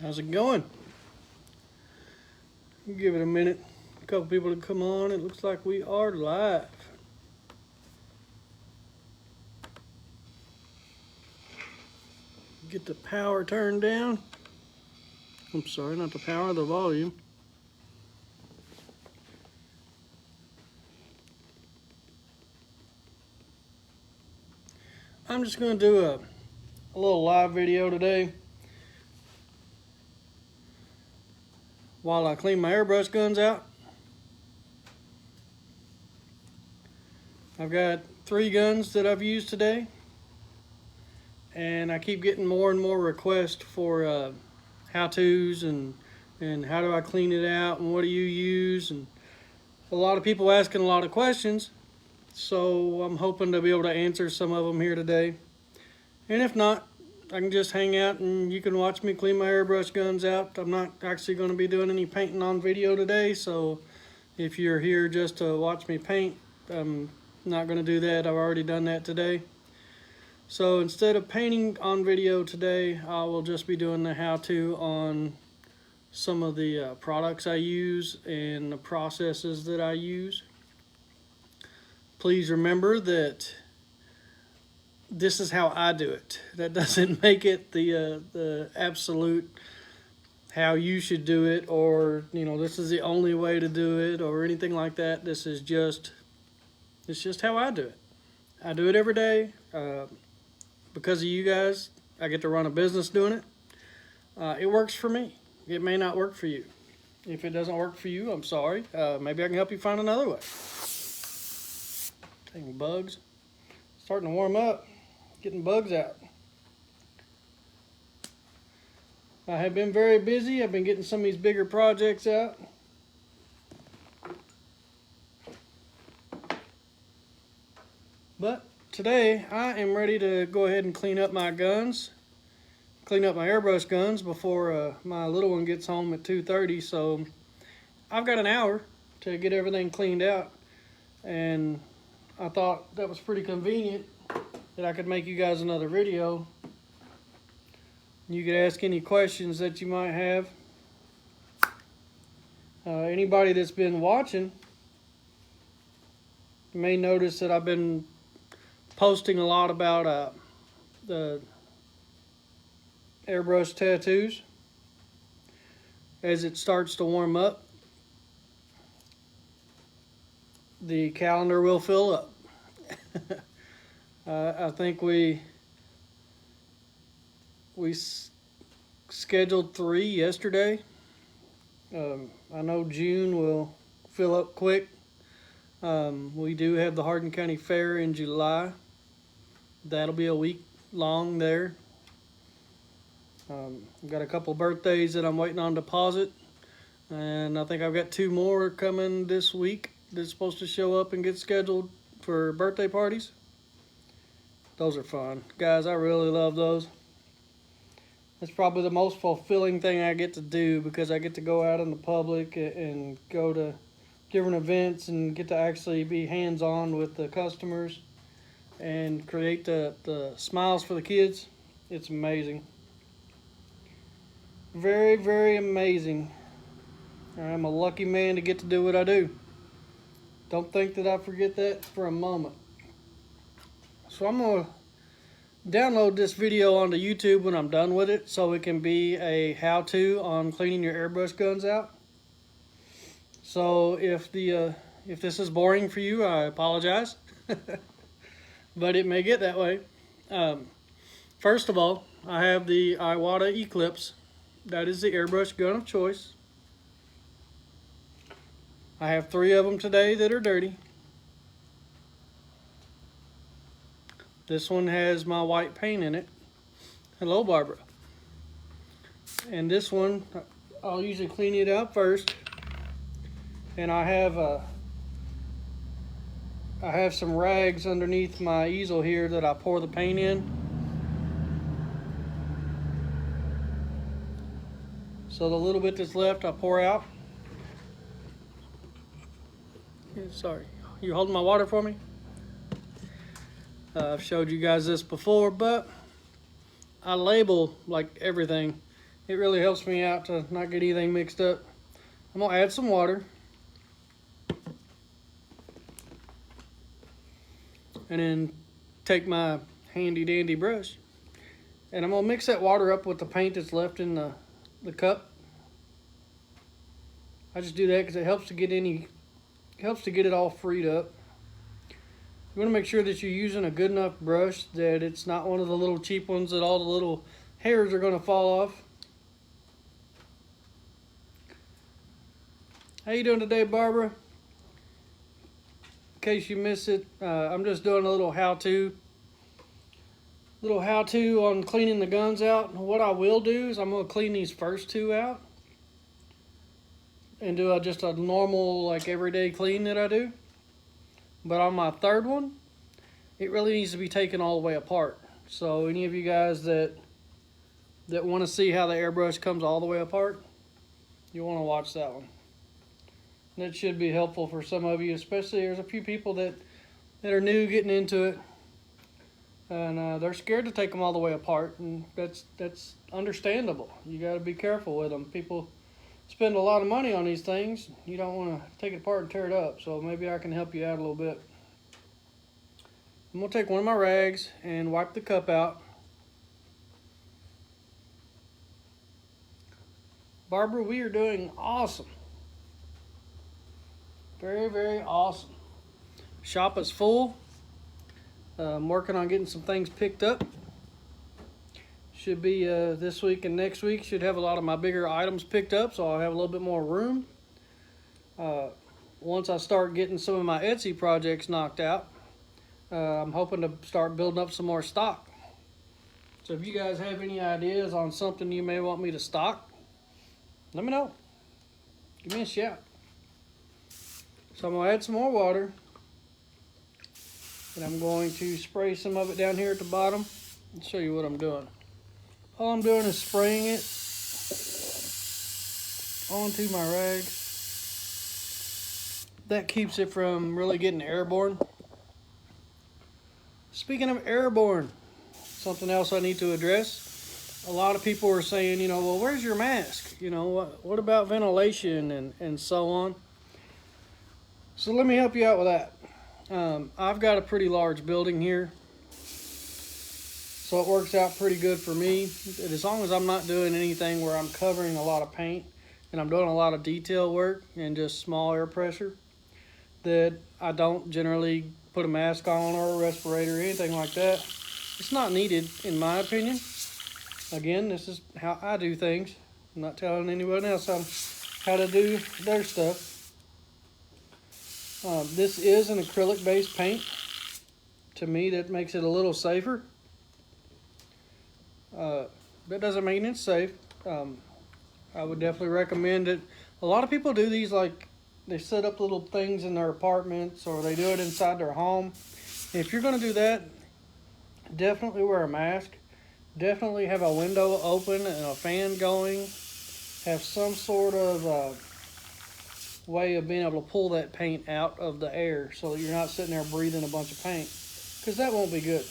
How's it going? Give it a minute. A couple people to come on. It looks like we are live. Get the power turned down. I'm sorry, not the power, the volume. I'm just going to do a little live video today while I clean my airbrush guns out. I've got 3 guns that I've used today, and I keep getting more and more requests for how-tos and how do I clean it out and what do you use, and a lot of people asking a lot of questions, so I'm hoping to be able to answer some of them here today. And if not, I can just hang out and you can watch me clean my airbrush guns out. I'm not actually going to be doing any painting on video today, so if you're here just to watch me paint, I'm not going to do that. I've already done that today. So instead of painting on video today, I will just be doing the how-to on some of the products I use and the processes that I use. Please remember that this is how I do it. That doesn't make it the absolute how you should do it, or this is the only way to do it, or anything like that. This is just how I do it. I do it every day. Because of you guys, I get to run a business doing it. It works for me. It may not work for you. If it doesn't work for you, I'm sorry. Maybe I can help you find another way. Dang bugs. Starting to warm up. Getting bugs out. I have been very busy. I've been getting some of these bigger projects out. But today I am ready to go ahead and clean up my guns. Clean up my airbrush guns before my little one gets home at 2:30. So I've got an hour to get everything cleaned out. And I thought that was pretty convenient that I could make you guys another video. You could ask any questions that you might have. Anybody that's been watching may notice that I've been posting a lot about the airbrush tattoos. As it starts to warm up, the calendar will fill up. I think we scheduled 3 yesterday. I know June will fill up quick. We do have the Hardin County Fair in July. That'll be a week long there. I've got a couple birthdays that I'm waiting on deposit, and I think I've got 2 more coming this week that's supposed to show up and get scheduled for birthday parties. Those are fun. Guys, I really love those. It's probably the most fulfilling thing I get to do, because I get to go out in the public and go to different events and get to actually be hands-on with the customers and create the smiles for the kids. It's amazing. Very, very amazing. I'm a lucky man to get to do what I do. Don't think that I forget that for a moment. So I'm going to download this video onto YouTube when I'm done with it, so it can be a how-to on cleaning your airbrush guns out. So if this is boring for you, I apologize. But it may get that way. First of all, I have the Iwata Eclipse. That is the airbrush gun of choice. I have 3 of them today that are dirty. This one has my white paint in it. Hello, Barbara. And this one, I'll usually clean it out first. And I have some rags underneath my easel here that I pour the paint in. So the little bit that's left, I pour out. Sorry, you holding my water for me? I've showed you guys this before, but I label like everything. It really helps me out to not get anything mixed up. I'm gonna add some water. And then take my handy dandy brush. And I'm gonna mix that water up with the paint that's left in the cup. I just do that because it helps to get it all freed up. You want to make sure that you're using a good enough brush that it's not one of the little cheap ones that all the little hairs are going to fall off. How you doing today, Barbara? In case you missed it, I'm just doing a little how-to on cleaning the guns out. What I will do is I'm going to clean these first two out and do just a normal, like, everyday clean that I do. But on my third one, it really needs to be taken all the way apart. So any of you guys that want to see how the airbrush comes all the way apart, you want to watch that one. That should be helpful for some of you, especially there's a few people that are new getting into it. And they're scared to take them all the way apart, and that's understandable. You got to be careful with them. People spend a lot of money on these things. You don't want to take it apart and tear it up, so maybe I can help you out a little bit. I'm going to take one of my rags and wipe the cup out. Barbara, we are doing awesome. Very, very awesome. Shop is full. I'm working on getting some things picked up. Should be this week and next week. Should have a lot of my bigger items picked up, so I'll have a little bit more room. Once I start getting some of my Etsy projects knocked out, I'm hoping to start building up some more stock. So if you guys have any ideas on something you may want me to stock, let me know. Give me a shout. So I'm going to add some more water. And I'm going to spray some of it down here at the bottom and show you what I'm doing. All I'm doing is spraying it onto my rags. That keeps it from really getting airborne. Speaking of airborne, something else I need to address. A lot of people are saying, you know, well, where's your mask? You know, what about ventilation and so on? So let me help you out with that. I've got a pretty large building here, so it works out pretty good for me. As long as I'm not doing anything where I'm covering a lot of paint and I'm doing a lot of detail work and just small air pressure, that I don't generally put a mask on or a respirator or anything like that. It's not needed, in my opinion. Again, this is how I do things. I'm not telling anyone else how to do their stuff. This is an acrylic-based paint. To me, that makes it a little safer. That doesn't mean it's safe. I would definitely recommend it. A lot of people do these, like, they set up little things in their apartments or they do it inside their home. If you're going to do that, definitely wear a mask. Definitely have a window open and a fan going. Have some sort of way of being able to pull that paint out of the air so that you're not sitting there breathing a bunch of paint, because that won't be good.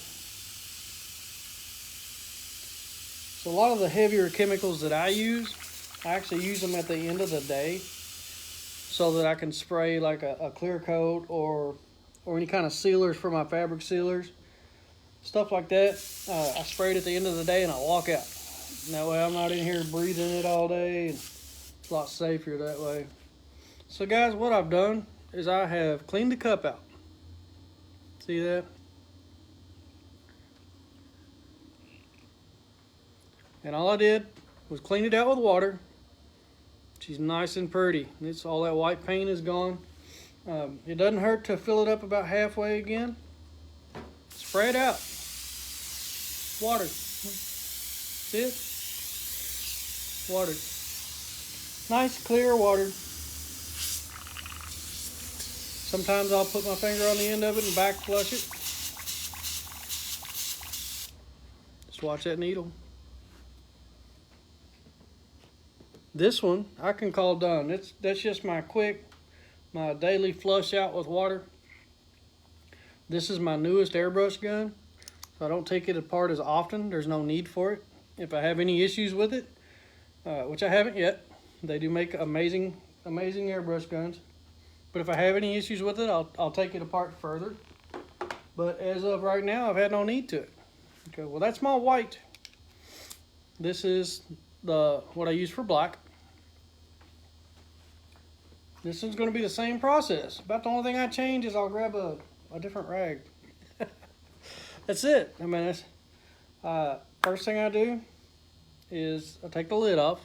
So a lot of the heavier chemicals that I use, I actually use them at the end of the day so that I can spray like a clear coat or any kind of sealers for my fabric sealers, stuff like that. I spray it at the end of the day and I walk out. And that way I'm not in here breathing it all day, and it's a lot safer that way. So guys, what I've done is I have cleaned the cup out. See that? And all I did was clean it out with water. She's nice and pretty. It's all that white paint is gone. It doesn't hurt to fill it up about halfway again. Spray it out. Water. See it? Water. Nice clear water. Sometimes I'll put my finger on the end of it and back flush it. Just watch that needle. This one I can call done. That's just my daily flush out with water. This is my newest airbrush gun, so I don't take it apart as often. There's no need for it. If I have any issues with it, which I haven't yet. They do make amazing airbrush guns. But if I have any issues with it, I'll take it apart further. But as of right now, I've had no need to it. Okay, well that's my white. This is what I use for black. This is going to be the same process. About the only thing I change is I'll grab a different rag. That's it. I mean, that's, first thing I do is I take the lid off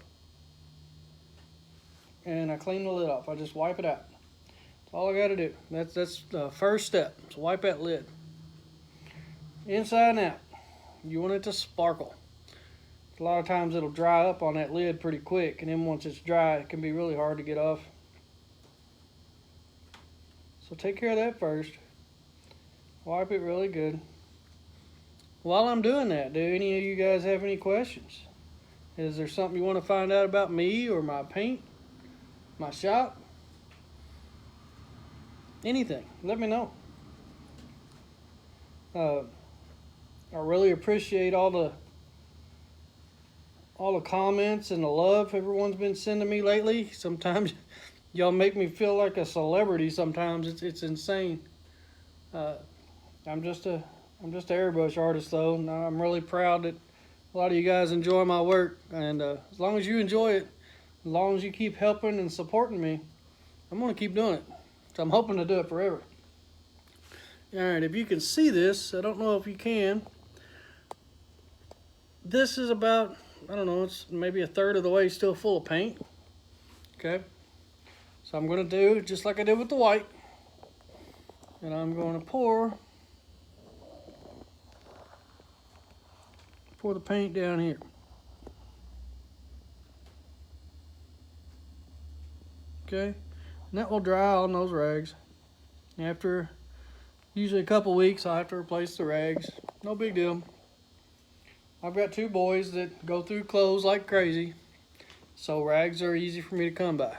and I clean the lid off. I just wipe it out. That's all I got to do. That's the first step. So wipe that lid. Inside and out. You want it to sparkle. A lot of times it'll dry up on that lid pretty quick, and then once it's dry, it can be really hard to get off. So take care of that first. Wipe it really good. While I'm doing that, do any of you guys have any questions? Is there something you want to find out about me or my paint, my shop? Anything, let me know. I really appreciate all the comments and the love everyone's been sending me lately. Sometimes y'all make me feel like a celebrity. Sometimes it's insane. I'm just an airbrush artist though, and I'm really proud that a lot of you guys enjoy my work. And as long as you enjoy it, as long as you keep helping and supporting me, I'm gonna keep doing it. So I'm hoping to do it forever. All right, if you can see this, I don't know if you can. This is about, I don't know, it's maybe a third of the way still full of paint. Okay, so I'm going to do just like I did with the white, and I'm going to pour the paint down here. Okay, and that will dry on those rags. After usually a couple weeks, I'll have to replace the rags. No big deal. I've got two boys that go through clothes like crazy, so rags are easy for me to come by.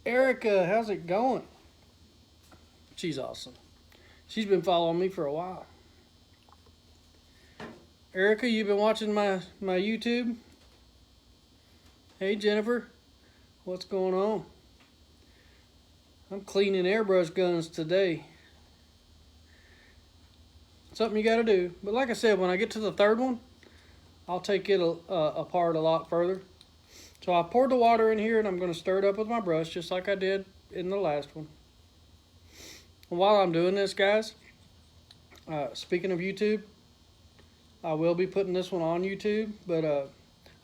Erica, how's it going? She's awesome. She's been following me for a while. Erica, you've been watching my YouTube? Hey Jennifer, what's going on? I'm cleaning airbrush guns today. Something you got to do. But like I said, when I get to the third one, I'll take it apart a lot further. So I poured the water in here, and I'm going to stir it up with my brush, just like I did in the last one. And while I'm doing this, guys, speaking of YouTube, I will be putting this one on YouTube. But I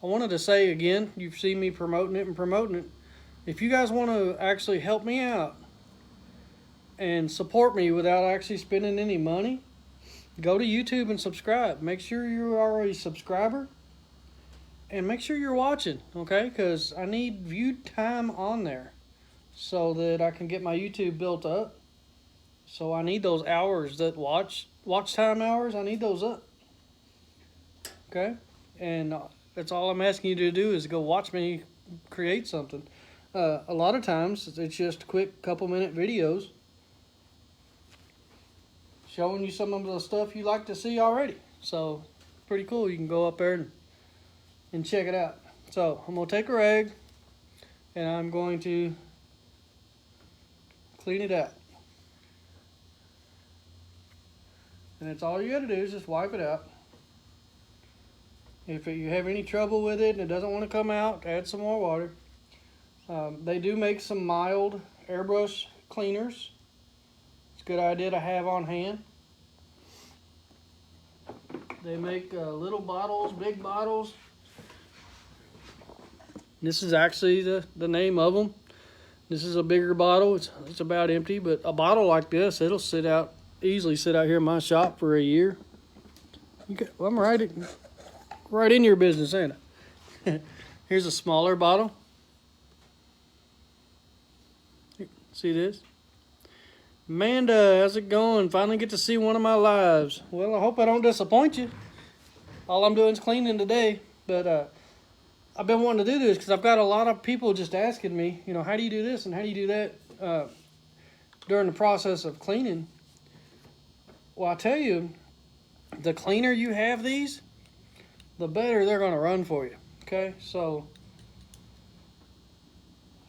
wanted to say again, you've seen me promoting it. If you guys want to actually help me out and support me without actually spending any money, go to YouTube and subscribe. Make sure you are a subscriber and make sure you're watching, okay? Because I need view time on there so that I can get my YouTube built up. So I need those hours, that watch time hours, I need those up, okay? And that's all I'm asking you to do is go watch me create something. A lot of times it's just quick couple-minute videos showing you some of the stuff you like to see already. So, pretty cool. You can go up there and check it out. So, I'm going to take a rag and I'm going to clean it out. And that's all you got to do is just wipe it out. If you have any trouble with it and it doesn't want to come out, add some more water. They do make some mild airbrush cleaners. It's a good idea to have on hand. They make little bottles, big bottles. This is actually the name of them. This is a bigger bottle. It's about empty, but a bottle like this, it'll easily sit out here in my shop for a year. Well, I'm right in your business, ain't I? Here's a smaller bottle. See this? Amanda, how's it going? Finally get to see one of my lives. Well, I hope I don't disappoint you. All I'm doing is cleaning today, but I've been wanting to do this because I've got a lot of people just asking me, you know, how do you do this and how do you do that during the process of cleaning. Well, I tell you, the cleaner you have these, the better they're going to run for you. Okay, so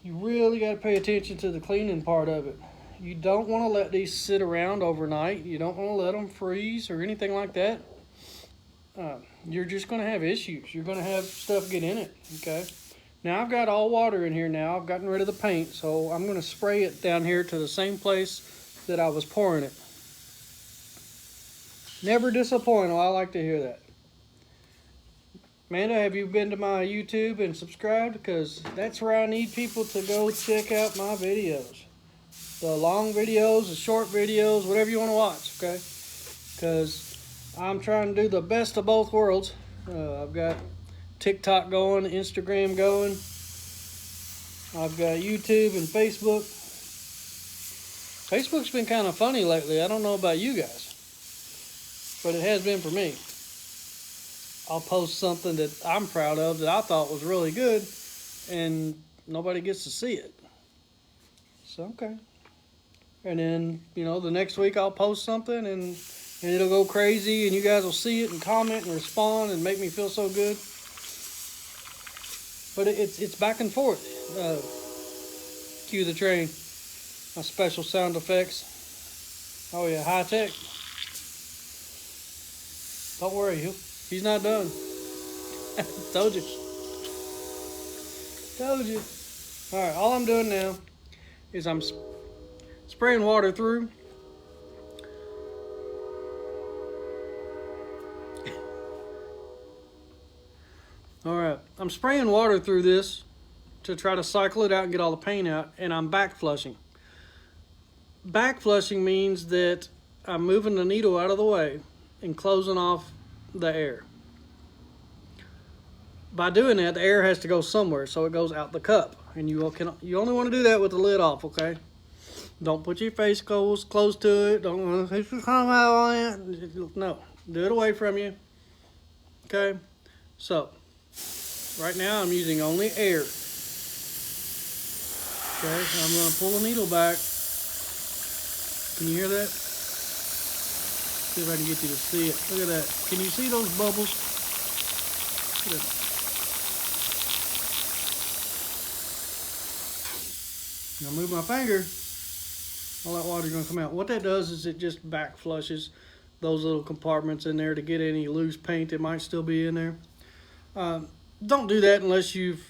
you really got to pay attention to the cleaning part of it. You don't want to let these sit around overnight. You don't want to let them freeze or anything like that. You're just going to have issues. You're going to have stuff get in it, okay? Now I've got all water in here now. I've gotten rid of the paint, so I'm going to spray it down here to the same place that I was pouring it. Never disappoint. I like to hear that. Amanda, have you been to my YouTube and subscribed? Because that's where I need people to go check out my videos. The long videos, the short videos, whatever you want to watch, okay? Because I'm trying to do the best of both worlds. I've got TikTok going, Instagram going. I've got YouTube and Facebook. Facebook's been kind of funny lately. I don't know about you guys, but it has been for me. I'll post something that I'm proud of that I thought was really good, and nobody gets to see it. So, okay. And then, you know, the next week I'll post something and it'll go crazy, and you guys will see it and comment and respond and make me feel so good. But it's back and forth. Cue the train. My special sound effects. Oh yeah, high tech. Don't worry, he's not done. Told you. Told you. All right, all I'm doing now is I'm spraying water through. All right, I'm spraying water through this to try to cycle it out and get all the paint out, and I'm back flushing. Back flushing means that I'm moving the needle out of the way and closing off the air. By doing that, the air has to go somewhere, so it goes out the cup, and you only want to do that with the lid off, okay? Don't put your face close to it. Don't come out on it. No, do it away from you. Okay, so right now I'm using only air. Okay, so I'm going to pull the needle back. Can you hear that? See if I can get you to see it. Look at that. Can you see those bubbles? Look at that. Now move my finger. All that water's going to come out. What that does is it just back flushes those little compartments in there to get any loose paint that might still be in there. Don't do that unless you've,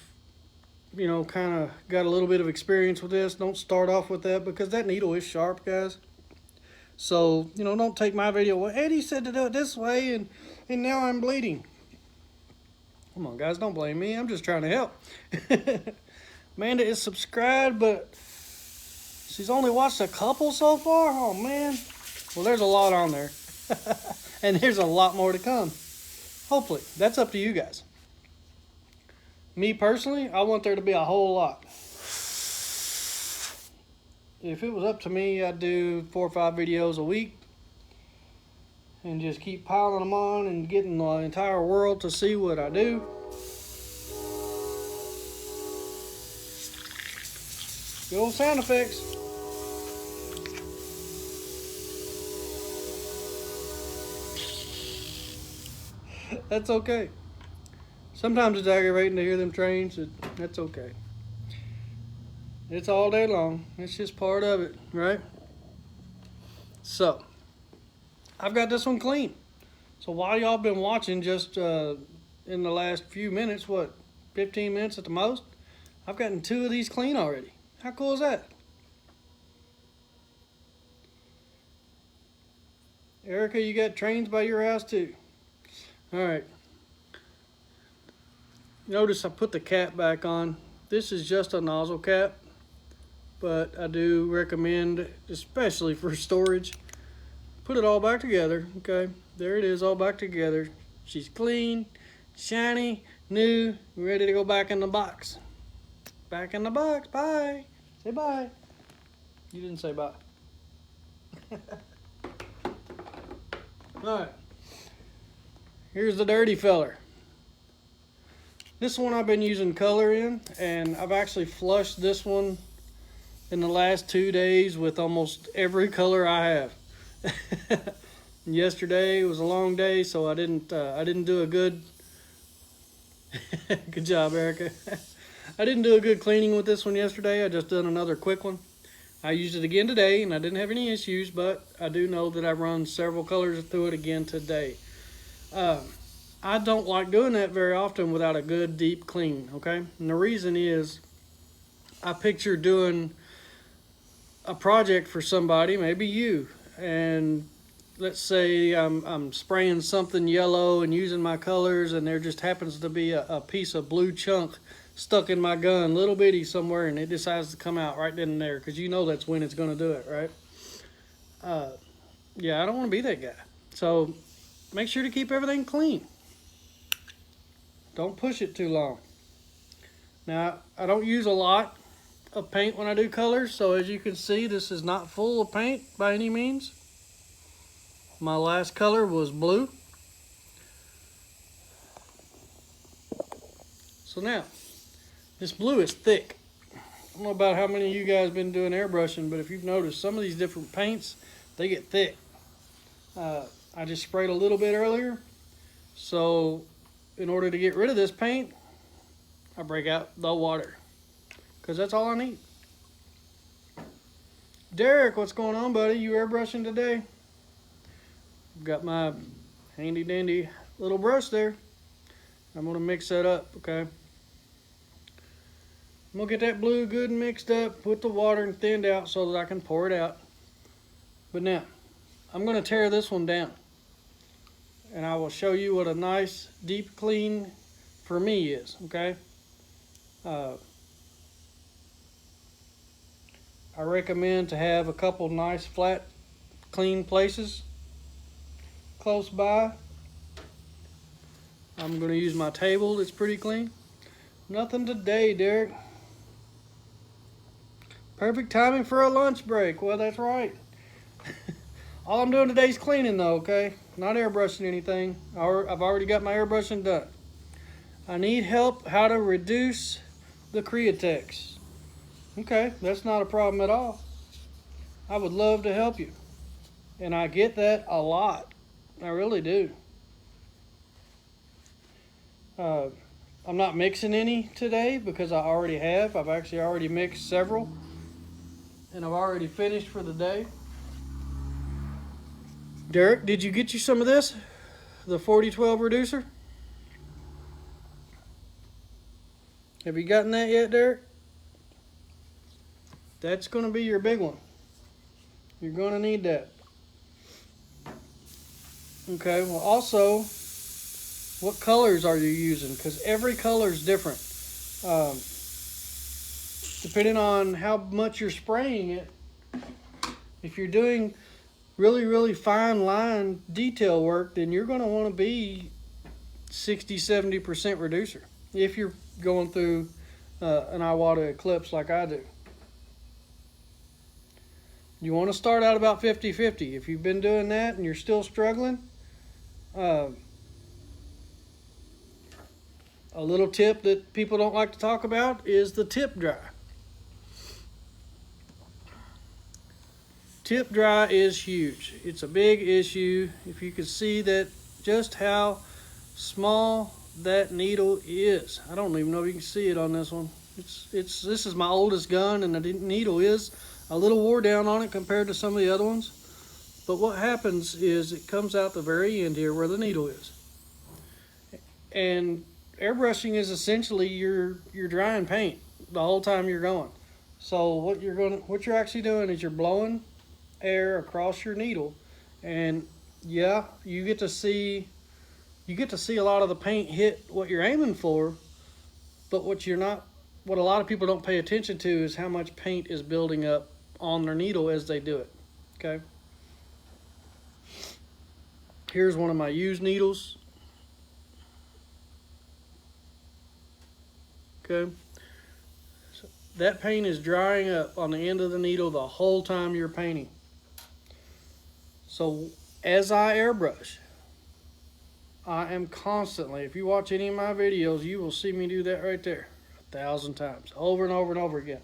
you know, kind of got a little bit of experience with this. Don't start off with that because that needle is sharp, guys. So, you know, don't take my video. Well, Eddie said to do it this way, and now I'm bleeding. Come on, guys, don't blame me. I'm just trying to help. Amanda is subscribed, but she's only watched a couple so far. Oh, man. Well, there's a lot on there. And there's a lot more to come. Hopefully. That's up to you guys. Me personally, I want there to be a whole lot. If it was up to me, I'd do 4 or 5 videos a week and just keep piling them on and getting the entire world to see what I do. Good old sound effects. That's okay. Sometimes it's aggravating to hear them trains. That's okay. It's all day long. It's just part of it, right? So, I've got this one clean. So while y'all been watching just in the last few minutes, what, 15 minutes at the most, I've gotten 2 of these clean already. How cool is that? Erica, you got trains by your house too. All right. Notice I put the cap back on. This is just a nozzle cap, but I do recommend, especially for storage, put it all back together. Okay, there it is, all back together. She's clean, shiny, new, ready to go back in the box. Back in the box. Bye. Say bye. You didn't say bye. All right. Here's the dirty feller. This one I've been using color in, and I've actually flushed this one in the last 2 days with almost every color I have. Yesterday was a long day, so I didn't do a good Good job, Erica. I didn't do a good cleaning with this one yesterday. I just done another quick one. I used it again today, and I didn't have any issues, but I do know that I run several colors through it again today. I don't like doing that very often without a good deep clean, okay? And the reason is I picture doing a project for somebody, maybe you, and let's say I'm spraying something yellow and using my colors, and there just happens to be a piece of blue chunk stuck in my gun, little bitty somewhere, and it decides to come out right then and there, because you know that's when it's going to do it, right? Yeah, I don't want to be that guy. So make sure to keep everything clean. Don't push it too long. Now, I don't use a lot of paint when I do colors, so as you can see, this is not full of paint by any means. My last color was blue. So now, this blue is thick. I don't know about how many of you guys have been doing airbrushing, but if you've noticed, some of these different paints, they get thick. I just sprayed a little bit earlier, so in order to get rid of this paint, I break out the water, because that's all I need. Derek, what's going on, buddy? You airbrushing today? I've got my handy dandy little brush there. I'm going to mix that up, okay? I'm going to get that blue good and mixed up, put the water and thinned out so that I can pour it out. But now, I'm going to tear this one down, and I will show you what a nice deep clean for me is, okay? I recommend to have a couple nice flat clean places close by. I'm going to use my table that's pretty clean. Nothing today, Derek. Perfect timing for a lunch break. Well, that's right. All I'm doing today is cleaning though, okay? Not airbrushing anything. I've already got my airbrushing done. I need help how to reduce the Createx. Okay, that's not a problem at all. I would love to help you. And I get that a lot. I really do. I'm not mixing any today because I already have. I've actually already mixed several. And I've already finished for the day. Derek, did you get you some of this? The 4012 reducer? Have you gotten that yet, Derek? That's going to be your big one. You're going to need that. Okay, well also, what colors are you using? Because every color is different. Depending on how much you're spraying it, if you're doing really fine line detail work, then you're going to want to be 60-70% reducer if you're going through an Iwata Eclipse like I do. You want to start out about 50-50. If you've been doing that and you're still struggling, a little tip that people don't like to talk about is the tip dry. Tip dry is huge. It's a big issue. If you can see that, just how small that needle is. I don't even know if you can see it on this one. This is my oldest gun, and the needle is a little wore down on it compared to some of the other ones. But what happens is it comes out the very end here where the needle is. And airbrushing is essentially you're drying paint the whole time you're going. So what you're actually doing is you're blowing air across your needle, and yeah, you get to see a lot of the paint hit what you're aiming for, but what a lot of people don't pay attention to is how much paint is building up on their needle as they do it. Okay, here's one of my used needles. Okay, so that paint is drying up on the end of the needle the whole time you're painting. So as I airbrush, I am constantly, if you watch any of my videos, you will see me do that right there 1,000 times, over and over and over again.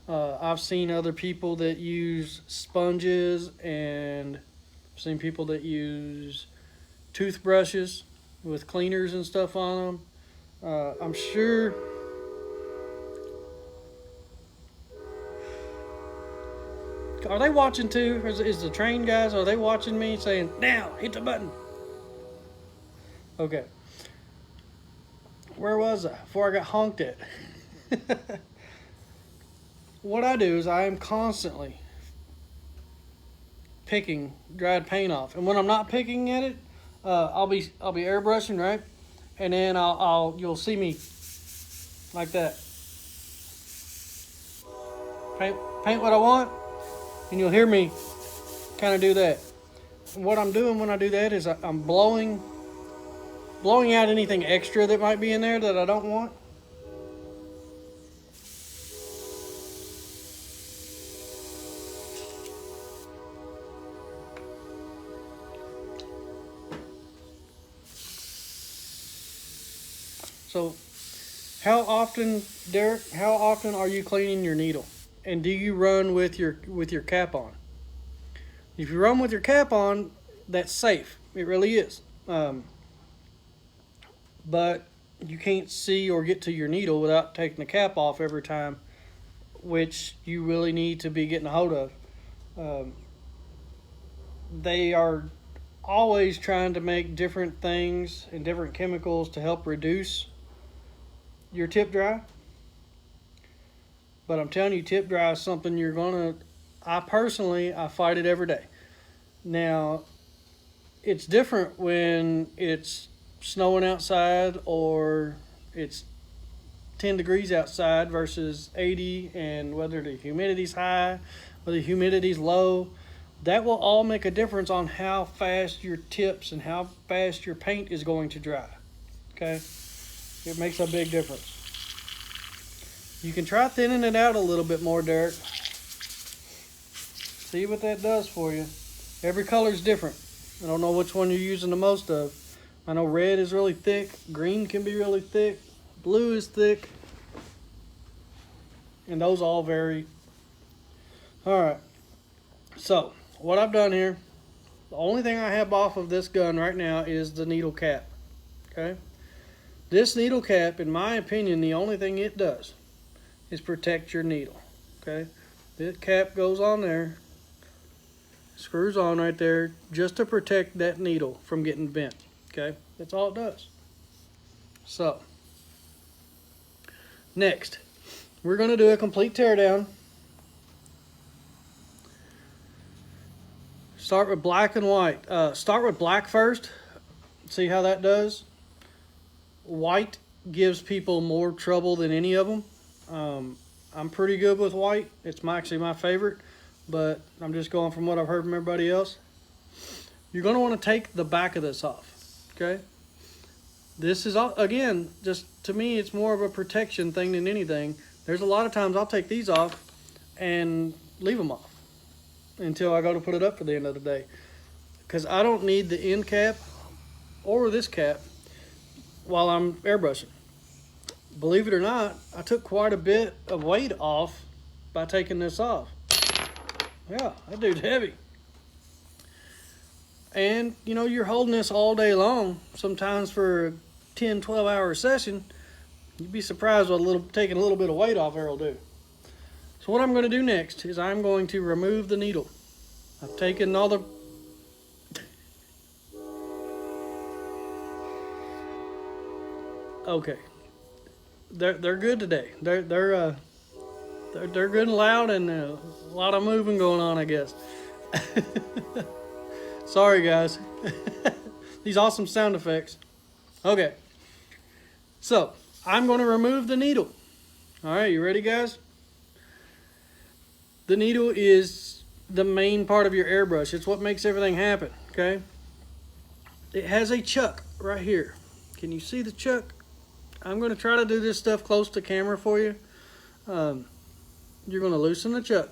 I've seen other people that use sponges, and I've seen people that use toothbrushes with cleaners and stuff on them. I'm sure are they watching too? Is the train guys, are they watching me saying, now, hit the button? Okay. Where was I before I got honked at? What I do is I am constantly picking dried paint off, and when I'm not picking at it, I'll be airbrushing, right? And then you'll see me like that. Paint what I want, and you'll hear me kind of do that. And what I'm doing when I do that is I'm blowing out anything extra that might be in there that I don't want. So, how often, Derek? How often are you cleaning your needle? And do you run with your cap on? If you run with your cap on, that's safe. It really is. But you can't see or get to your needle without taking the cap off every time, which you really need to be getting a hold of. They are always trying to make different things and different chemicals to help reduce your tip dry. But I'm telling you, tip dry is something I fight it every day. Now, it's different when it's snowing outside or it's 10 degrees outside versus 80, and whether the humidity's high, whether the humidity's low. That will all make a difference on how fast your tips and how fast your paint is going to dry. Okay? It makes a big difference. You can try thinning it out a little bit more, Derek. See what that does for you. Every color is different. I don't know which one you're using the most of. I know red is really thick. Green can be really thick. Blue is thick. And those all vary. Alright. So, what I've done here, the only thing I have off of this gun right now is the needle cap. Okay? This needle cap, in my opinion, the only thing it does is protect your needle. Okay? This cap goes on there, screws on right there, just to protect that needle from getting bent. Okay? That's all it does. So, next, we're going to do a complete teardown. Start with black and white. Start with black first. See how that does. White gives people more trouble than any of them. I'm pretty good with white. It's actually my favorite, but I'm just going from what I've heard from everybody else. You're going to want to take the back of this off. Okay? This is, again, just to me, it's more of a protection thing than anything. There's a lot of times I'll take these off and leave them off until I go to put it up for the end of the day, because I don't need the end cap or this cap while I'm airbrushing. Believe it or not, I took quite a bit of weight off by taking this off. Yeah, that dude's heavy. And you know, you're holding this all day long, sometimes for a 10-12 hour session. You'd be surprised what taking a little bit of weight off there will do. So what I'm going to do next is I'm going to remove the needle. I've taken all the... Okay. They're good today. They're good and loud, and a lot of moving going on, I guess. Sorry, guys. These awesome sound effects. Okay. So, I'm going to remove the needle. All right, you ready, guys? The needle is the main part of your airbrush. It's what makes everything happen, okay? It has a chuck right here. Can you see the chuck? I'm going to try to do this stuff close to camera for you. You're going to loosen the chuck.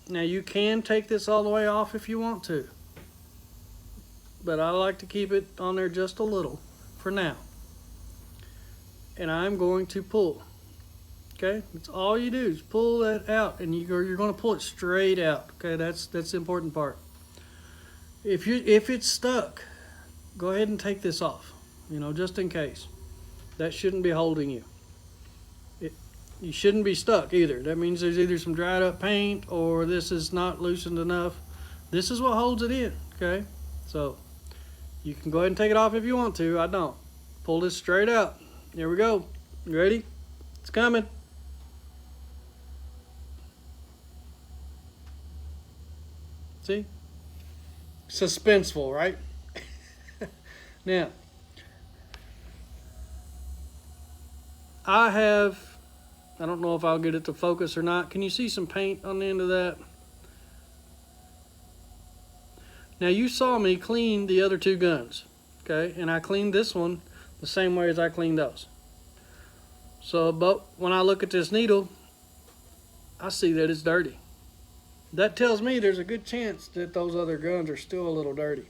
Now, you can take this all the way off if you want to, but I like to keep it on there just a little for now. And I'm going to pull. Okay, that's all you do is pull that out, and you're going to pull it straight out. Okay, that's the important part. If it's stuck, go ahead and take this off. You know, just in case. That shouldn't be holding you. You shouldn't be stuck either. That means there's either some dried up paint or this is not loosened enough. This is what holds it in, okay? So you can go ahead and take it off if you want to. I don't. Pull this straight out. There we go. You ready? It's coming. See? Suspenseful, right? Now, I don't know if I'll get it to focus or not. Can you see some paint on the end of that? Now you saw me clean the other two guns, okay? And I cleaned this one the same way as I cleaned those. So, but when I look at this needle, I see that it's dirty. That tells me there's a good chance that those other guns are still a little dirty.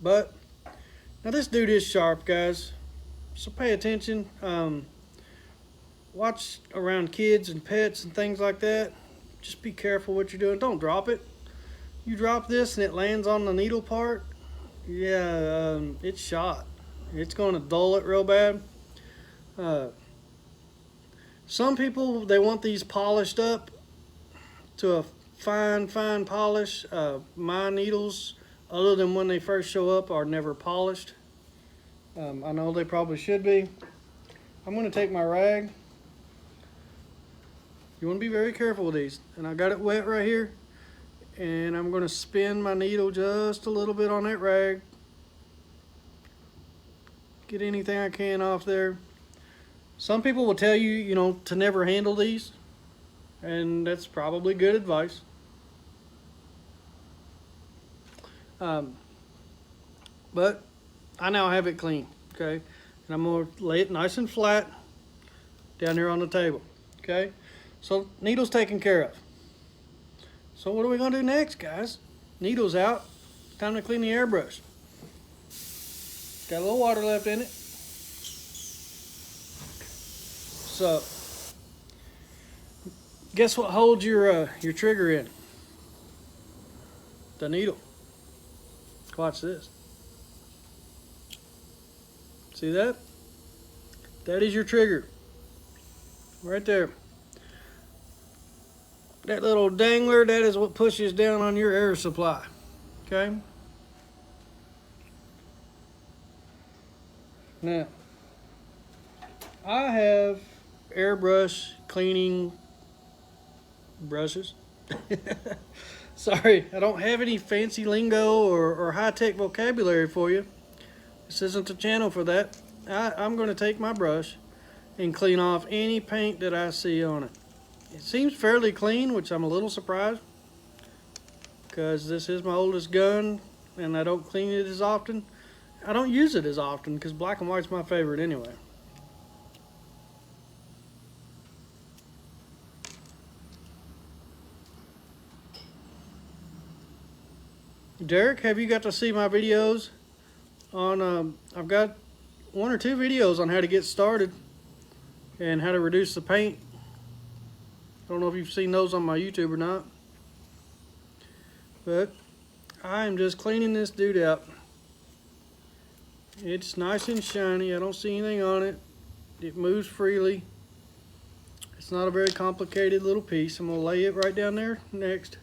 But, now this dude is sharp, guys. So pay attention. Watch around kids and pets and things like that. Just be careful what you're doing. Don't drop it. You drop this and it lands on the needle part, yeah, it's shot. It's going to dull it real bad. Some people, they want these polished up to a fine polish. My needles, other than when they first show up, are never polished. I know they probably should be. I'm going to take my rag. You want to be very careful with these. And I got it wet right here. And I'm going to spin my needle just a little bit on that rag. Get anything I can off there. Some people will tell you, you know, to never handle these. And that's probably good advice. But I now have it clean, okay? And I'm going to lay it nice and flat down here on the table, okay? So needle's taken care of. So what are we going to do next, guys? Needle's out. Time to clean the airbrush. Got a little water left in it. So, guess what holds your trigger in? The needle. Watch this. See that? That is your trigger. Right there. That little dangler, that is what pushes down on your air supply. Okay? Now, I have airbrush cleaning brushes. Sorry, I don't have any fancy lingo or high-tech vocabulary for you. This isn't the channel for that. I'm going to take my brush and clean off any paint that I see on it. It seems fairly clean, which I'm a little surprised, because this is my oldest gun and I don't clean it as often. I don't use it as often because black and white's my favorite anyway. Derek, have you got to see my videos on, I've got 1 or 2 videos on how to get started and how to reduce the paint. I don't know if you've seen those on my YouTube or not, but I'm just cleaning this dude out. It's nice and shiny. I don't see anything on it. It moves freely. It's not a very complicated little piece. I'm going to lay it right down there next.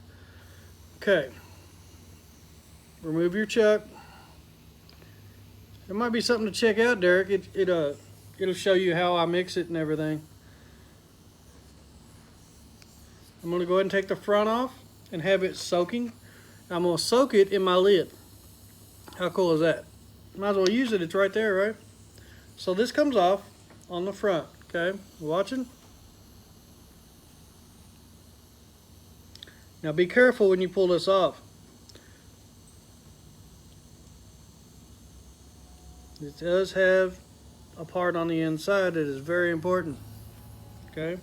Okay. Remove your chuck. It might be something to check out, Derek. It'll show you how I mix it and everything. I'm going to go ahead and take the front off and have it soaking. I'm going to soak it in my lid. How cool is that? Might as well use it. It's right there, right? So this comes off on the front. Okay, watching? Now be careful when you pull this off. It does have a part on the inside that is very important. Okay?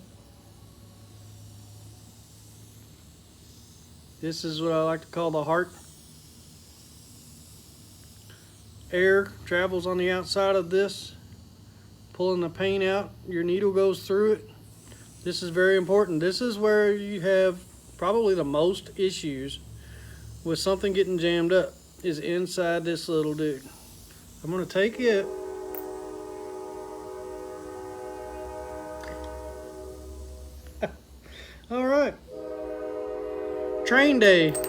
This is what I like to call the heart. Air travels on the outside of this, pulling the paint out. Your needle goes through it. This is very important. This is where you have probably the most issues with something getting jammed up, is inside this little dude. I'm going to take it. All right. Train day. I'm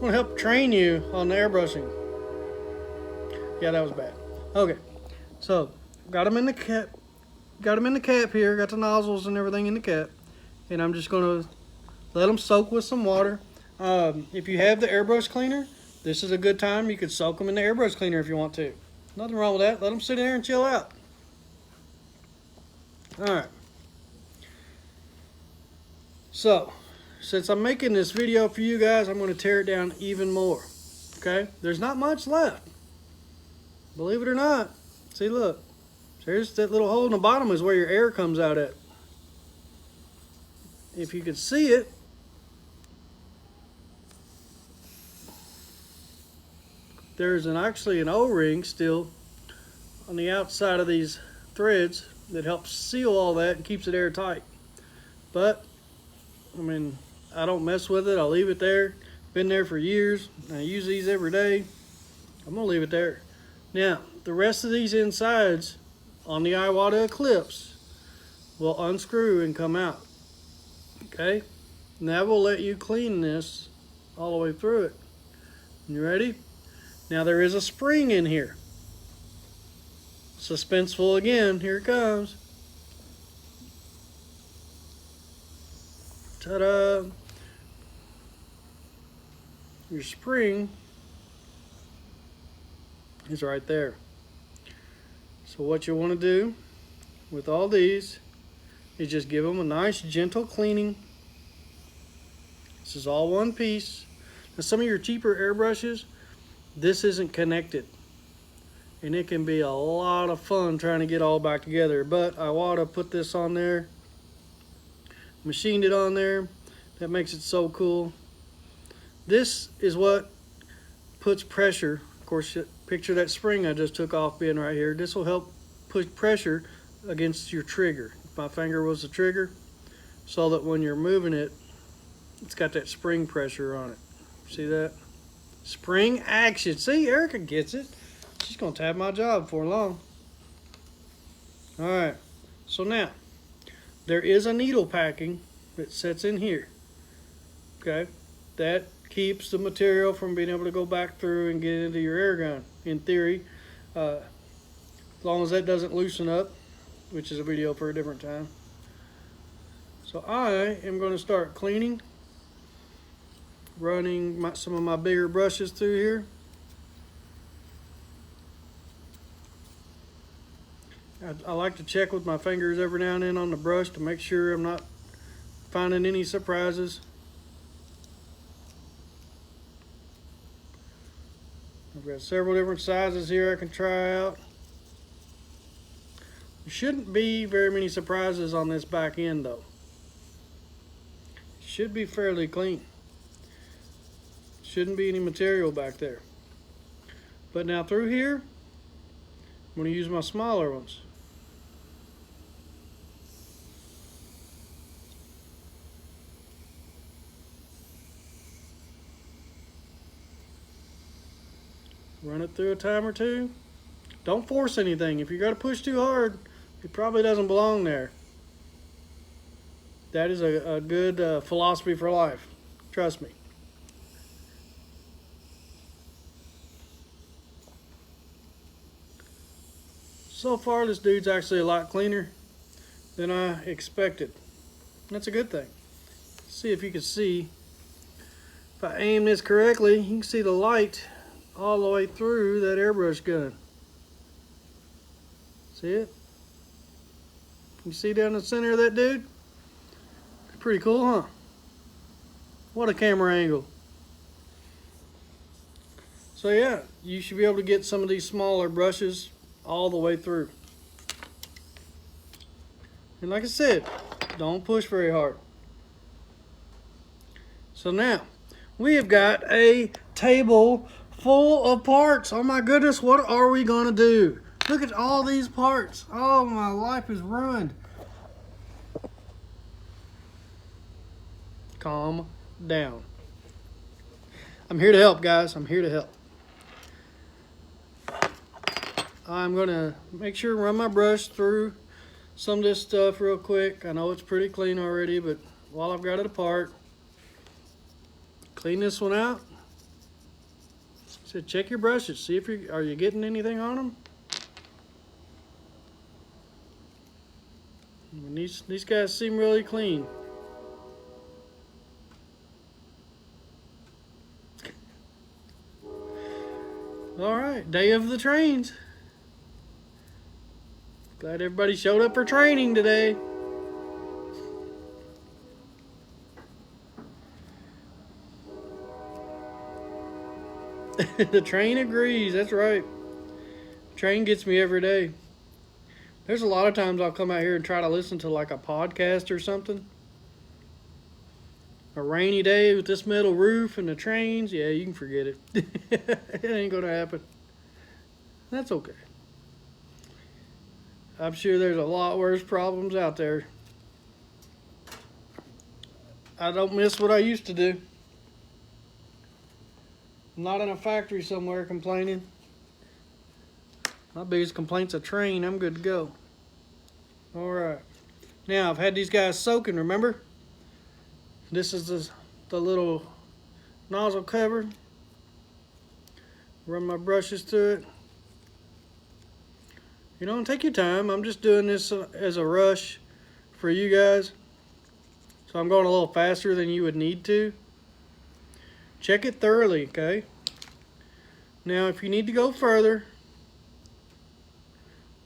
going to help train you on the airbrushing. Yeah, that was bad. Okay. So, got them in the cap. Got them in the cap here. Got the nozzles and everything in the cap. And I'm just going to let them soak with some water. If you have the airbrush cleaner, this is a good time. You could soak them in the airbrush cleaner if you want to. Nothing wrong with that. Let them sit there and chill out. Alright. So, since I'm making this video for you guys, I'm going to tear it down even more. Okay? There's not much left. Believe it or not. See, look. There's that little hole in the bottom is where your air comes out at. If you could see it, there's actually an O-ring still on the outside of these threads that helps seal all that and keeps it airtight. But, I mean, I don't mess with it. I'll leave it there. Been there for years. I use these every day. I'm going to leave it there. Now, the rest of these insides on the Iwata Eclipse will unscrew and come out. Okay? And that will let you clean this all the way through it. You ready? Now there is a spring in here. Suspenseful again. Here it comes. Ta-da! Your spring is right there. So what you want to do with all these is just give them a nice gentle cleaning. This is all one piece. Now some of your cheaper airbrushes, this isn't connected. And it can be a lot of fun trying to get all back together. But Iwata put this on there. Machined it on there. That makes it so cool. This is what puts pressure. Of course, picture that spring I just took off being right here. This will help put pressure against your trigger. If my finger was the trigger, so that when you're moving it, it's got that spring pressure on it. See that? Spring action. See, Erica gets it. She's going to tab my job before long. Alright, so now, there is a needle packing that sits in here. Okay, that keeps the material from being able to go back through and get into your air gun, in theory. As long as that doesn't loosen up, which is a video for a different time. So I am going to start cleaning, running some of my bigger brushes through here. I like to check with my fingers every now and then on the brush to make sure I'm not finding any surprises. I've got several different sizes here I can try out. There shouldn't be very many surprises on this back end though. Should be fairly clean. Shouldn't be any material back there. But now through here, I'm going to use my smaller ones. Run it through a time or two. Don't force anything. If you got to push too hard, it probably doesn't belong there. That is a good philosophy for life. Trust me. So far, this dude's actually a lot cleaner than I expected. That's a good thing. See if you can see. If I aim this correctly, you can see the light all the way through that airbrush gun. See it? You see down the center of that dude? It's pretty cool, huh? What a camera angle. So yeah, you should be able to get some of these smaller brushes all the way through. And like I said, don't push very hard. So now, we have got a table full of parts. Oh my goodness, what are we gonna do? Look at all these parts. Oh, my life is ruined. Calm down. I'm here to help, guys. I'm here to help. I'm gonna make sure to run my brush through some of this stuff real quick. I know it's pretty clean already, but while I've got it apart, clean this one out. So check your brushes, see if are you getting anything on them. And these guys seem really clean. All right, day of the trains. Glad everybody showed up for training today. The train agrees, that's right. Train gets me every day. There's a lot of times I'll come out here and try to listen to like a podcast or something. A rainy day with this metal roof and the trains, yeah, you can forget it. It ain't gonna happen. That's okay. I'm sure there's a lot worse problems out there. I don't miss what I used to do. I'm not in a factory somewhere complaining. My biggest complaint's a train. I'm good to go. Alright. Now, I've had these guys soaking, remember? This is the little nozzle cover. Run my brushes through it. You know, take your time. I'm just doing this as a rush for you guys. So I'm going a little faster than you would need to. Check it thoroughly, okay? Now, if you need to go further,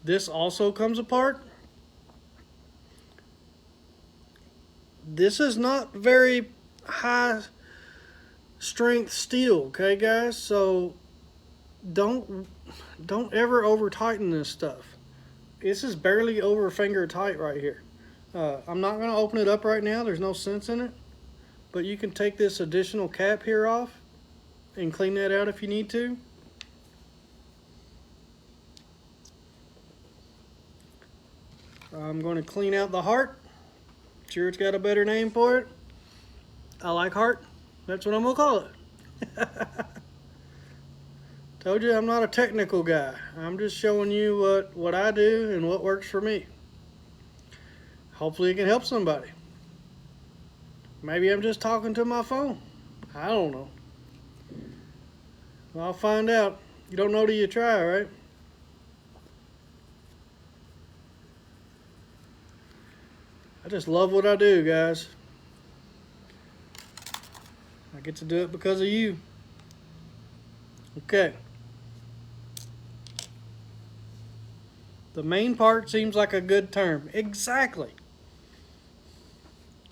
this also comes apart. This is not very high strength steel, okay guys? So don't ever over tighten this stuff. This is barely over finger tight right here. I'm not going to open it up right now. There's no sense in it. But you can take this additional cap here off and clean that out if you need to. I'm going to clean out the heart. Sure, it's got a better name for it. I like heart. That's what I'm going to call it. Told you I'm not a technical guy. I'm just showing you what I do and what works for me. Hopefully it can help somebody. Maybe I'm just talking to my phone. I don't know. Well, I'll find out. You don't know till you try, right? I just love what I do, guys. I get to do it because of you. Okay. The main part seems like a good term. Exactly.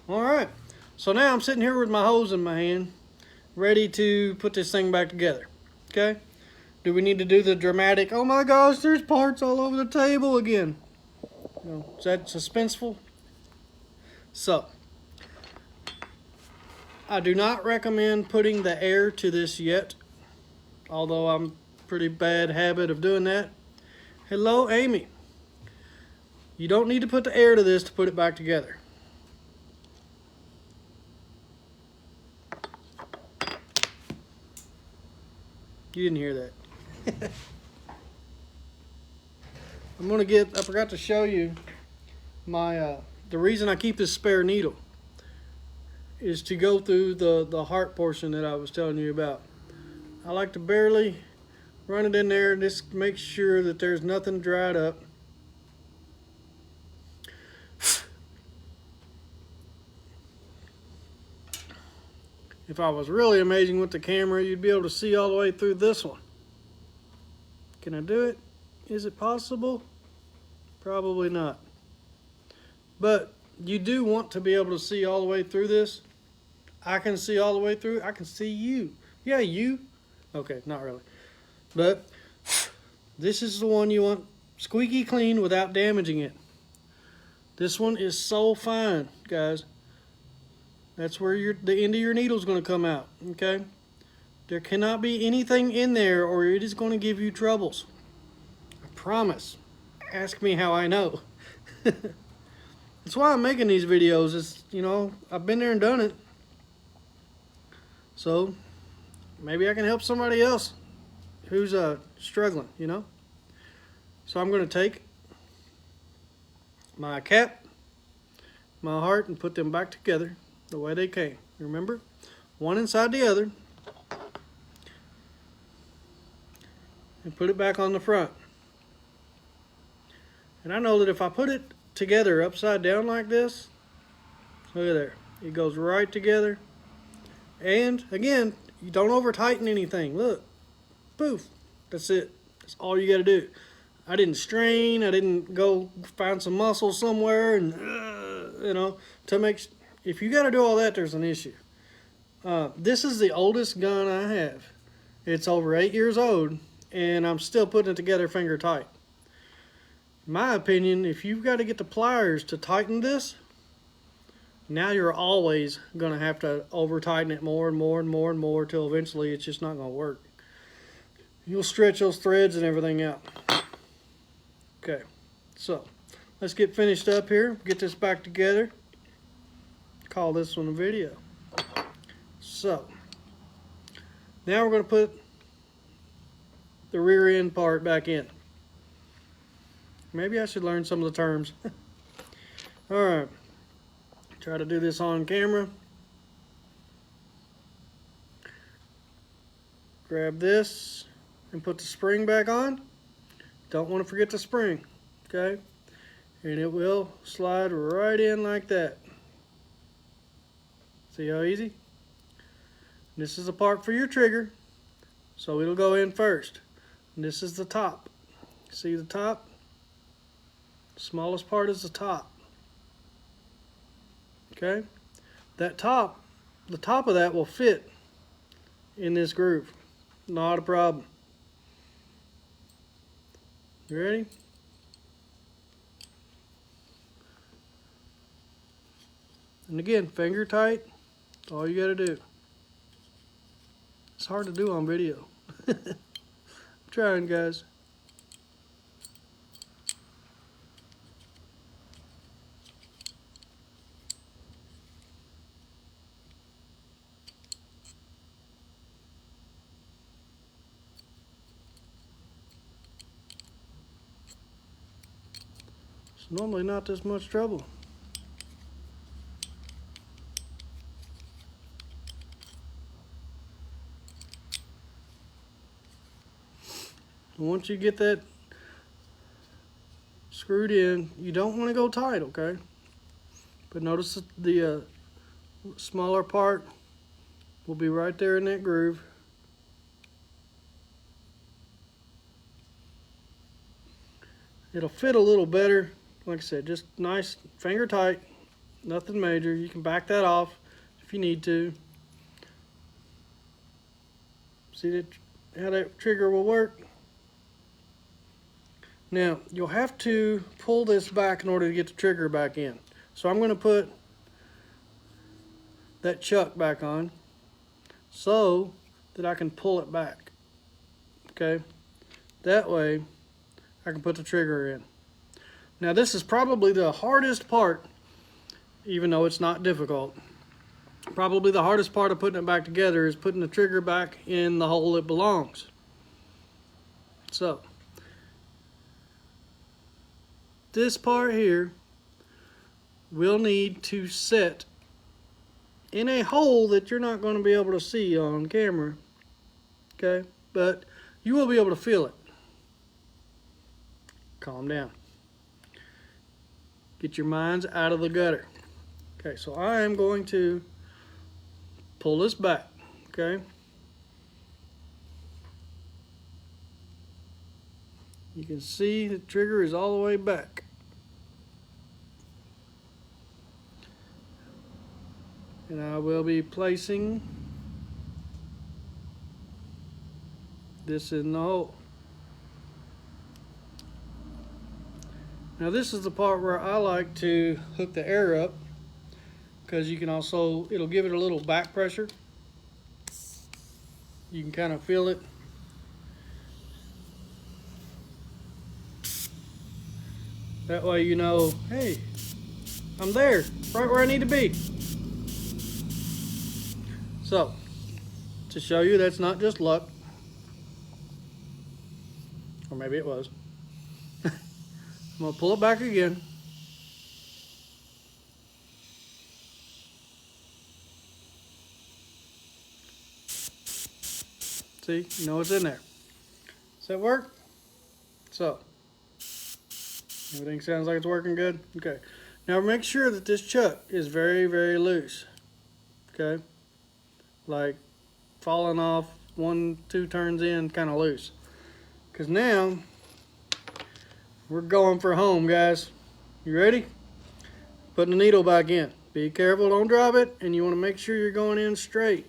All right. So now I'm sitting here with my hose in my hand, ready to put this thing back together. Okay? Do we need to do the dramatic, oh my gosh, there's parts all over the table again? You know, is that suspenseful? So, I do not recommend putting the air to this yet, although I'm pretty bad habit of doing that. Hello, Amy. You don't need to put the air to this to put it back together. You didn't hear that. I forgot to show you my, the reason I keep this spare needle is to go through the heart portion that I was telling you about. I like to barely run it in there and just make sure that there's nothing dried up. If I was really amazing with the camera, you'd be able to see all the way through this one. Can I do it? Is it possible? Probably not. But you do want to be able to see all the way through this. I can see all the way through. I can see you. Yeah, you. Okay, not really. But this is the one you want squeaky clean without damaging it. This one is so fine, guys. That's where the end of your needle is going to come out, okay? There cannot be anything in there or it is going to give you troubles. I promise. Ask me how I know. That's why I'm making these videos. It's, you know, I've been there and done it. So, maybe I can help somebody else who's struggling, you know? So I'm going to take my cap, my heart, and put them back together the way they came. Remember? One inside the other. And put it back on the front. And I know that if I put it together upside down like this, look at there, it goes right together. And again, you don't over tighten anything. Look, poof, that's it. That's all you got to do. I didn't strain. I didn't go find some muscle somewhere and you know, to make. If you got to do all that, there's an issue. This is the oldest gun I have. It's over 8 years old, and I'm still putting it together finger tight. In my opinion, if you've got to get the pliers to tighten this, now you're always going to have to over tighten it more and more and more and more till eventually it's just not going to work. You'll stretch those threads and everything out. Okay, so let's get finished up here. Get this back together. Call this one a video. So now we're going to put the rear end part back in. Maybe I should learn some of the terms. Alright, try to do this on camera. Grab this and put the spring back on. Don't want to forget the spring, okay? And it will slide right in like that. See how easy? This is the part for your trigger, so it'll go in first. And this is the top. See the top? The smallest part is the top. Okay? That top, the top of that will fit in this groove. Not a problem. You ready? And again, finger tight. That's all you gotta do. It's hard to do on video. I'm trying, guys. It's normally not this much trouble. Once you get that screwed in, you don't want to go tight, okay? But notice the smaller part will be right there in that groove. It'll fit a little better. Like I said, just nice finger tight, nothing major. You can back that off if you need to. See that, how that trigger will work? Now, you'll have to pull this back in order to get the trigger back in. So I'm going to put that chuck back on so that I can pull it back. Okay? That way, I can put the trigger in. Now, this is probably the hardest part, even though it's not difficult. Probably the hardest part of putting it back together is putting the trigger back in the hole it belongs. So, this part here will need to set in a hole that you're not going to be able to see on camera, okay? But you will be able to feel it. Calm down. Get your minds out of the gutter. Okay, so I am going to pull this back, okay? You can see the trigger is all the way back. And I will be placing this in the hole. Now this is the part where I like to hook the air up, because you can also, it'll give it a little back pressure. You can kind of feel it. That way you know, hey, I'm there, right where I need to be. So, to show you that's not just luck, or maybe it was. I'm going to pull it back again. See, you know what's in there. Does that work? So, everything sounds like it's working good? Okay. Now make sure that this chuck is very, very loose. Okay? Like falling off 1-2 turns in, kind of loose. Because now, we're going for home, guys. You ready? Putting the needle back in. Be careful, don't drop it, and you want to make sure you're going in straight.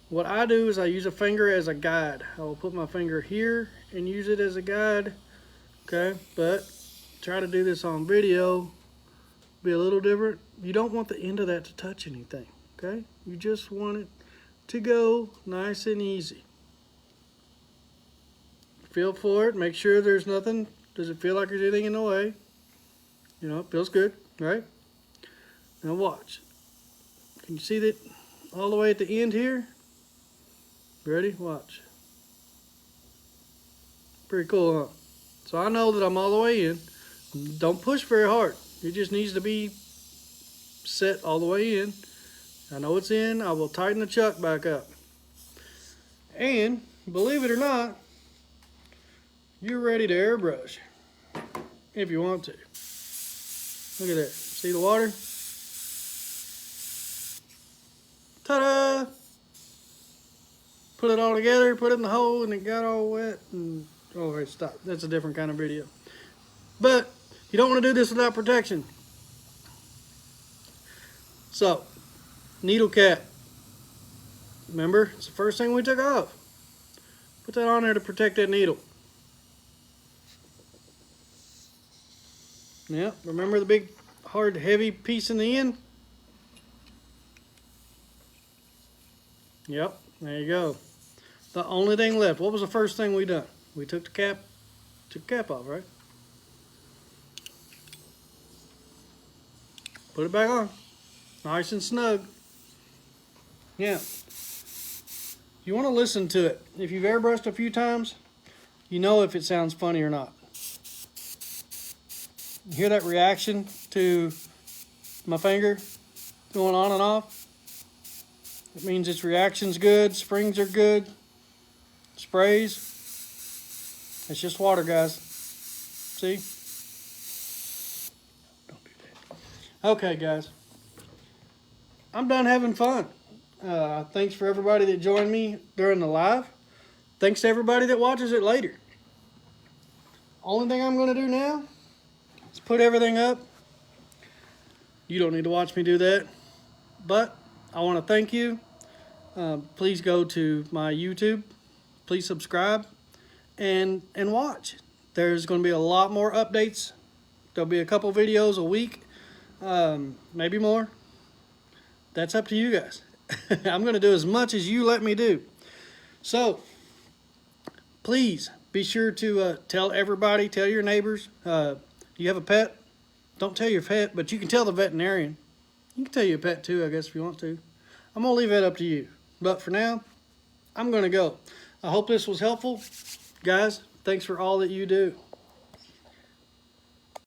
What I do is I use a finger as a guide. I will put my finger here and use it as a guide. Okay, but try to do this on video. Be a little different. You don't want the end of that to touch anything. Okay, you just want it to go nice and easy. Feel for it. Make sure there's nothing. Does it feel like there's anything in the way? You know, it feels good, right? Now watch. Can you see that all the way at the end here? Ready? Watch. Pretty cool, huh? So I know that I'm all the way in. Don't push very hard. It just needs to be set all the way in. I know it's in. I will tighten the chuck back up. And, believe it or not, you're ready to airbrush. If you want to. Look at that. See the water? Ta-da! Put it all together, put it in the hole, and it got all wet. And oh, wait, stop. That's a different kind of video. But you don't want to do this without protection. So, needle cap. Remember, it's the first thing we took off. Put that on there to protect that needle. Yeah, remember the big, hard, heavy piece in the end? Yep, there you go. The only thing left. What was the first thing we done? We took the cap off, right? Put it back on. Nice and snug. Yeah. You want to listen to it. If you've airbrushed a few times, you know if it sounds funny or not. You hear that reaction to my finger going on and off? It means its reaction's good, springs are good, sprays. It's just water, guys. See? Don't do that. Okay, guys. I'm done having fun. Thanks for everybody that joined me during the live. Thanks to everybody that watches it later. Only thing I'm going to do now is put everything up. You don't need to watch me do that. But I want to thank you. Please go to my YouTube. Please subscribe and watch. There's going to be a lot more updates. There'll be a couple videos a week, maybe more. That's up to you guys. I'm going to do as much as you let me do. So, please be sure to tell everybody, tell your neighbors. Do you have a pet? Don't tell your pet, but you can tell the veterinarian. You can tell your pet too, I guess, if you want to. I'm going to leave that up to you. But for now, I'm going to go. I hope this was helpful. Guys, thanks for all that you do.